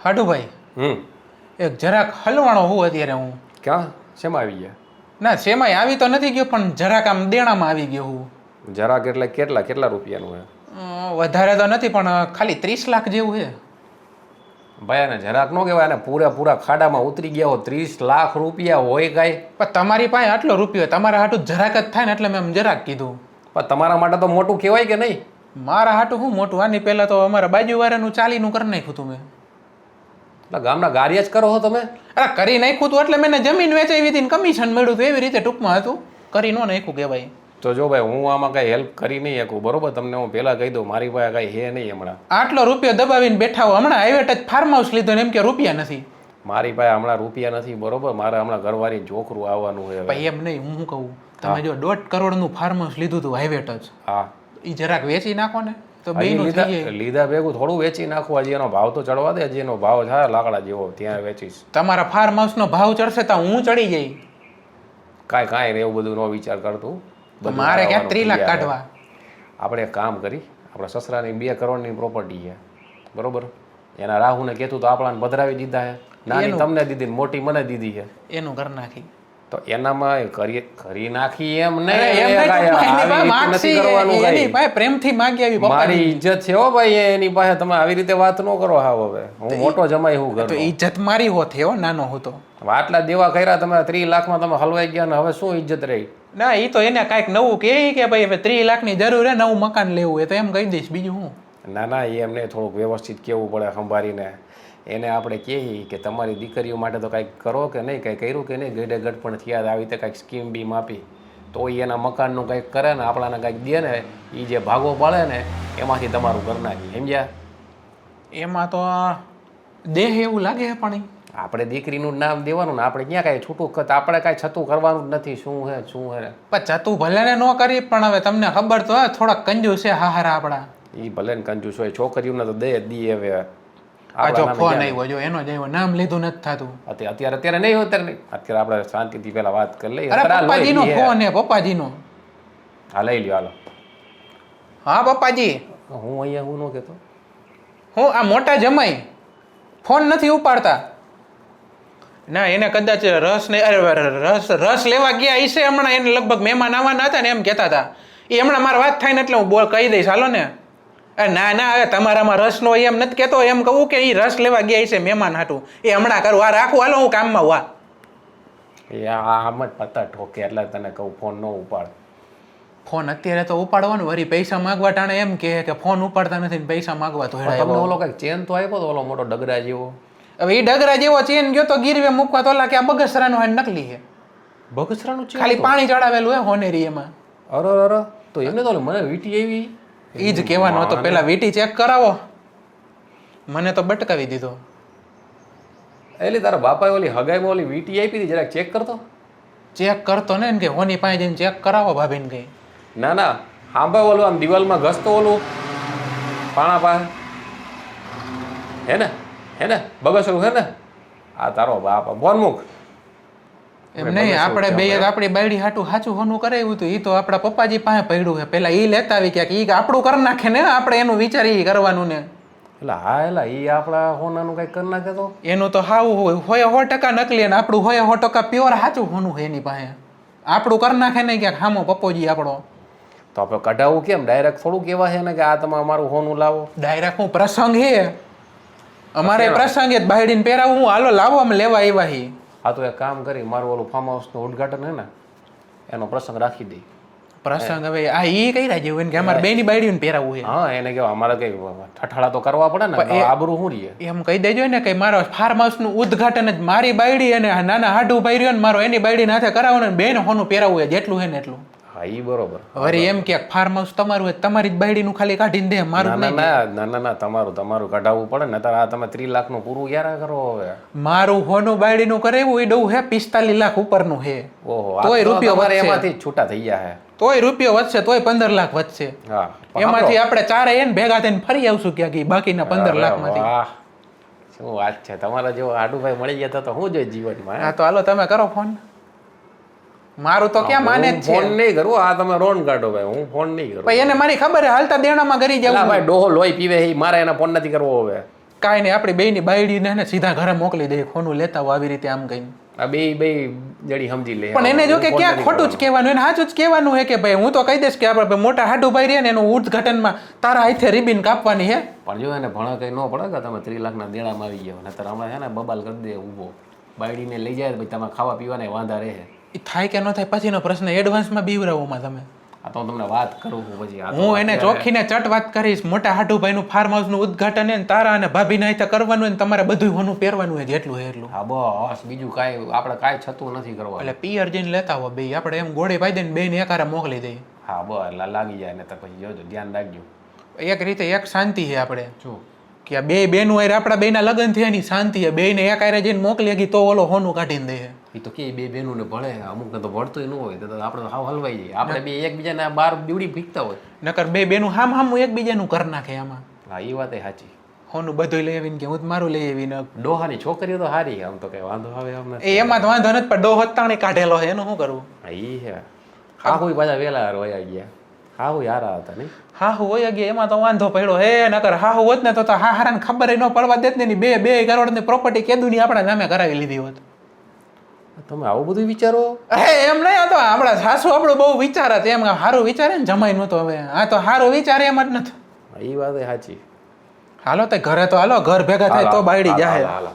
હાડુભાઈ હમ એક જરાક હલવાણો હું અત્યારે હું ક્યાં શેમાં આવી ગયા? ના સેમાય આવી તો નથી ગયો પણ જરાક આમ દેણામાં આવી ગયો હું જરાક એટલે કેટલા કેટલા રૂપિયાનું હે? વધારે તો નથી પણ ખાલી 30 લાખ જેવું છે. ભાઈ આને જરાક ન કહેવાય, ને પૂરેપૂરા ખાડામાં ઉતરી ગયા હો. 30 લાખ રૂપિયા હોય કાંઈ? પણ તમારી પાસે આટલો રૂપિયો તમારા હાટું જરાક જ થાય ને એટલે મેં જરાક કીધું. પણ તમારા માટે તો મોટું કહેવાય કે નહીં? મારા હાટું હું મોટું, આની પહેલા તો અમારા બાજુવાળાનું ચાલીનું કરી નાખ્યું હતું મેં. એટલે ગામના ગારિયા જ કરો છો તમે? અરે કરી નાખ્યું હતું એટલે મેં જમીન વેચાવી હતી ને કમિશન મળ્યું હતું, એવી રીતે ટૂંકમાં હતું. કરી ન નાખ્યું કહેવાય. તો જો ભાઈ હું આમાં કાંઈ હેલ્પ કરી નહીં શકું, બરોબર? તમને હું પહેલાં કહી દઉં, મારી પાસે કાંઈ હે નહીં હમણાં. આટલો રૂપિયો દબાવીને બેઠા હો, હમણાં હાઈવેટ જ ફાર્મ હાઉસ લીધો ને એમ કે રૂપિયા નથી. મારી પાસે હમણાં રૂપિયા નથી, બરોબર? મારે હમણાં ઘરવાળી છોકરું આવવાનું છે. ભાઈ એમ નહીં, હું શું કહું, તમે જો 1.5 કરોડનું ફાર્મ હાઉસ લીધું હતું હાઈવેટ જ, હા એ જરાક વેચી નાખો ને તો બેયનું થઈ જાય. લીધા ભેગું થોડું વેચી નાખવું, હજી એનો ભાવ તો ચડવા દે. હજી એનો ભાવ થાય લાકડા જેવો, ત્યાં વેચીશ. તમારા ફાર્મ હાઉસનો ભાવ ચડશે તો હું ચડી જઈ. કાંઈ રે એવું બધું ન વિચાર કરતું. તો મારે ક્યાંક 3 લાખ કાઢવા. આપણે એક કામ કરી, આપણા સસરાની 2 કરોડની પ્રોપર્ટી છે, બરોબર? એના રાહુને કહેતું તો આપણાને પધરાવી દીધા છે. નાની તમને દીધી, મોટી મને દીધી છે. એનું ઘર નાખી તો એનામાં કરી નાખી એમ નહીં, પ્રેમથી માગી આવી. મારી ઇજ્જત છે હો ભાઈ, એની પાસે તમે આવી રીતે વાત ન કરો. હાવ હવે હું મોટો જમાઈ હું કરું? ઇજ્જત મારી હોત હો, નાનો હતો. આટલા દેવા કર્યા તમે, 30 લાખમાં તમે હલવાઈ ગયા ને હવે શું ઇજ્જત રહી? ના એ તો એને કાંઈક નવું કે ભાઈ હવે 30 લાખની જરૂર હે, નવું મકાન લેવું એ તો એમ કહી દઈશ, બીજું હું. ના ના, એમને થોડુંક વ્યવસ્થિત કેવું પડે, સંભાળીને. એને આપણે કહીએ કે તમારી દીકરીઓ માટે તો કાંઈક કરો કે નહીં, કાંઈ કર્યું કે નહીં, ગડે ગડ પણ થયા આવી રીતે કાંઈક સ્કીમ બીમ આપી તો એના મકાનનું કંઈક કરે ને આપણાને કાંઈક દે ને, એ જે ભાગો પાડે ને એમાંથી તમારું ઘર નાખી, સમજ્યા? એમાં તો દેહ એવું લાગે છે પણ આપણે દીકરીનું નામ દેવાનું ને આપણે ક્યાં કાંઈ છૂટું, આપણે કાંઈ છતું કરવાનું જ નથી. શું હે શું હે? પણ છતું ભલે ને ન કરી, પણ હવે તમને ખબર તો થોડાક કંજૂસ છે હારા આપણા. એ ભલે ને કંજૂસ હોય, છોકરીઓને તો દે જ દી. હવે જો ફોન આવ્યો, જો એનો જ આવ્યો, નામ લીધું નથી થતું. અત્યારે નહીં, અત્યારે નહીં, અત્યારે આપણે શાંતિથી પહેલા વાત કરી લઈએ. પપ્પાજીનો ફોન હે, પપ્પાજીનો. હા લઈ લ્યો, હાલો. હા પપ્પાજી. હું અહીંયા હું ન કહેતો, હું આ મોટા જમાઈ ફોન નથી ઉપાડતા. ના એને કદાચ રસ ને રસ લેવા ગયા હશે હમણાં, એને લગભગ મહેમાન આવવાના હતા ને એમ કહેતા હતા. એ હમણાં મારી વાત થાય ને એટલે હું કહી દઈશ, હાલો ને. ના ના, હવે તમારામાં રસ નો એમ નથી કહેતો, એમ કહું કે એ રસ લેવા ગયા હશે મહેમાન હાટું, એ હમણાં કરું. આ રાખું, હાલો હું કામમાં વા. એ આમ જ પત્તા ઠોકે એટલે તને કહું ફોન ન ઉપાડ. ફોન અત્યારે તો ઉપાડવાનું, વળી પૈસા માગવા ટાણે એમ કે ફોન ઉપાડતા નથી ને પૈસા માગવા તો તમને ઓલો કઈક ચેન તો આપ્યો તો, ઓલો મોટો ડગરા જેવો. હવે એ ડગરા જેવો ચેન ગયો તો ગીરવે મૂકવા, તો ઓલા કે આ બગસરાનો નકલી છે. બગસરાનું ચેન ખાલી પાણી ચડાવેલું હે હોનેરી એમાં. અરે તો એમને તો મને વીટી આવી. એ જ કહેવાનો હતો, પેલા વીટી ચેક કરાવો. મને તો બટકાવી દીધો. એટલે તારા બાપાએ ઓલી હગાઈમાં ઓલી વીટી આપી હતી, જરાક ચેક કરતો. ચેક કરતો ને કે હોની પાસે જઈને ચેક કરાવો ભાભીને કઈ. ના ના, હા ભાઈ ઓલું આમ દિવાલમાં ઘસતો ઓલું પાણા પાસે હે ને બગસરું હે ને, આ તારો બાપ બોનમુખ. એમ નહીં, આપણે બે આપણી બાયડી હાટું સાચું હોનું કરાવ્યું હતું, એ તો આપણા પપ્પાજી પાસે પડ્યું છે. પેલા એ લેતા આવી ક્યાંક, એ આપણું કરી નાખે ને, આપણે એનું વિચારી કરવાનું ને. એટલે હા, એટલે એ આપણા હોનાનું કઈ કરી નાખે તો એનું તો હાવ હોય 100% નકલી, અને આપણું હોય 100% પ્યોર સાચું હોનું છે એની પાસે. આપણું કરી નાખે ને ક્યાંક હામો પપ્પોજી આપણો. તો આપણે કઢાવવું કેમ? ડાયરેક્ટ થોડું કહેવા છે ને કે આ તમે અમારું હોનું લાવો. ડાયરેક્ટ હું પ્રસંગ હે અમારે, પ્રસંગ જ બાયડીને પહેરાવું, હું હાલો લાવો અમે લેવા આવ્યા હી. હા તો એક કામ કરી, મારું ઓલું ફાર્મ હાઉસનું ઉદઘાટન હે ને, એનો પ્રસંગ રાખી દઈ. પ્રસંગ હવે આ ઈ કઈ રાજી હોય કે અમારે બેની બાયડીને પહેરાવું છે. હા એને કેવા અમારે કઈ ઠઠાડા તો કરવા પડે ને, આબરૂ શું રહીએ. એમ કહી દેજો ને કે મારો ફાર્મ હાઉસનું ઉદઘાટન જ મારી બાયડી અને નાના હાડુ ભાઈ રહ્યો ને મારો એની બાયડી હાથે કરાવવાનું, બેન હોનું પહેરાવું છે, જેટલું છે ને એટલું. હા ઈ બરોબર. વળી એમ કે ફાર્મ હાઉસ તમારું હોય, તમારી જ બાયડીનું ખાલી કાઢીને દે, મારું નહીં. ના તમારું કઢાવવું પડે ને. તારે આ તમે 30 લાખનું પૂરું ક્યારે કરો હવે? મારું હોનું બાયડીનું કરાવ્યું એ ડવું હે 45 લાખ ઉપરનું હે. ઓહો, તોય રૂપિયો વધશે, એમાંથી છૂટા થઈ ગયા હે. તોય રૂપિયો વધશે, તોય 15 લાખ વધશે. હા, એમાંથી આપણે ચારે એને ભેગા થઈને ફરી આવશું ક્યાંક બાકીના 15 લાખમાંથી. વાહ, શું વાત છે! તમારા જેવો આડુભાઈ મળી ગયા તો હું જોઈએ જીવનમાં. હા તો હાલો તમે કરો ફોન. મારું તો ક્યાં માને જ છે. ફોન નહીં કરું, આ તમે રોન કાઢો ભાઈ, હું ફોન નહીં કરું. ભાઈ એને મારી ખબર હે, હાલતા દેણામાં કરી જાવ. ભાઈ ડોહો લોહી પીવે, મારે એના ફોન નથી કરવો હવે. કાંઈ નહીં આપણી બેયની બાયડીને ને સીધા ઘરે મોકલી દઈએ ખોનું લેતા આવો આવી રીતે આમ કહીને. આ બે જડી સમજી લે. પણ એને જો કે ક્યાં ખોટું જ કહેવાનું એને સાચું જ કહેવાનું હે કે ભાઈ હું તો કહી દઈશ કે આપણે મોટા હાડુભાઈ રહે ને એનું ઉદ્ઘાટનમાં તારા હાથે રિબિન કાપવાની હે. પણ જો એને ભણા કઈ ન પડે કે તમે 3 લાખના દેણામાં આવી ગયો નતર હમણાં છે ને બબાલ કરી દે ઊભો બાયડીને લઈ જાય ભાઈ તમે ખાવા પીવાના વાંધા રહે. એ થાય કે ન થાય પછીનો પ્રશ્ન એડવાન્સમાં બીવરાવોમાં તમે. આ તો તમને વાત કરું છું પછી હું એને ચોખ્ખીને ચટ વાત કરીશ મોટા હાડુભાઈનું ફાર્મ હાઉસનું ઉદ્ઘાટન ને તારા અને ભાભીના હાથે કરવાનું હોય ને તમારે બધું હોનું પહેરવાનું હોય જેટલું હોય એટલું. હા બસ બીજું કાંઈ આપણે કાંઈ છતું નથી કરવા. એટલે પિયર જઈને લેતા હોય બે આપણે એમ ગોળી પાઈ દઈને બેને એકારે મોકલી દઈએ. હા બસ લાગી જાય ને તો પછી જોજો ધ્યાન રાખજો. એક રીતે એક શાંતિ છે આપણે શું કે આ બે બેનું હારે આપણા બેના લગ્ન થયા એની શાંતિ છે બેને એક હારે જઈને મોકલી ગઈ તો ઓલો હોનું કાઢીને દે. એ તો કે બે બહેનોને ભળે અમુકને તો ભળતું ન હોય તો આપણે તો હાવ હલવાઈ જાય. આપણે બે એકબીજાના બાર બીવડી ભીગતા હોય નકર બે બેનું હામ હામ એકબીજાનું કરી નાખે આમાં. હા એ વાત સાચી. હોનું બધું લઈ આવીને કે હું મારું લઈ આવીને ડોહાની છોકરીઓ તો સારી આમ તો કઈ વાંધો આવે આમ એ એમાં તો વાંધો નથી પણ ડો હત્તાણી કાઢેલો છે એનું શું કરવું. હા એ છે હા કોઈ પાછા વેલા રોયા ગયા હા હું યારા હતા નહીં હા હું હોય ગયા એમાં તો વાંધો પડ્યો હે નકર હા હું હોત ને તો હા હારાને ખબર ન પડવા દેત ને બે કરોડની પ્રોપર્ટી કેદુની આપણા નામે કરાવી લીધી હોત. તમે આવું બધું વિચારો એમ નહીં આ તો આપણા સાસુ આપણું બહુ વિચારે એમ સારું વિચારે ને જમાઈ નહોતો હવે આ તો સારું વિચારે એમ જ નથી. એ વાત સાચી. હાલો તો ઘરે તો હાલો ઘર ભેગા થાય તો બાયડી જાય. હાલો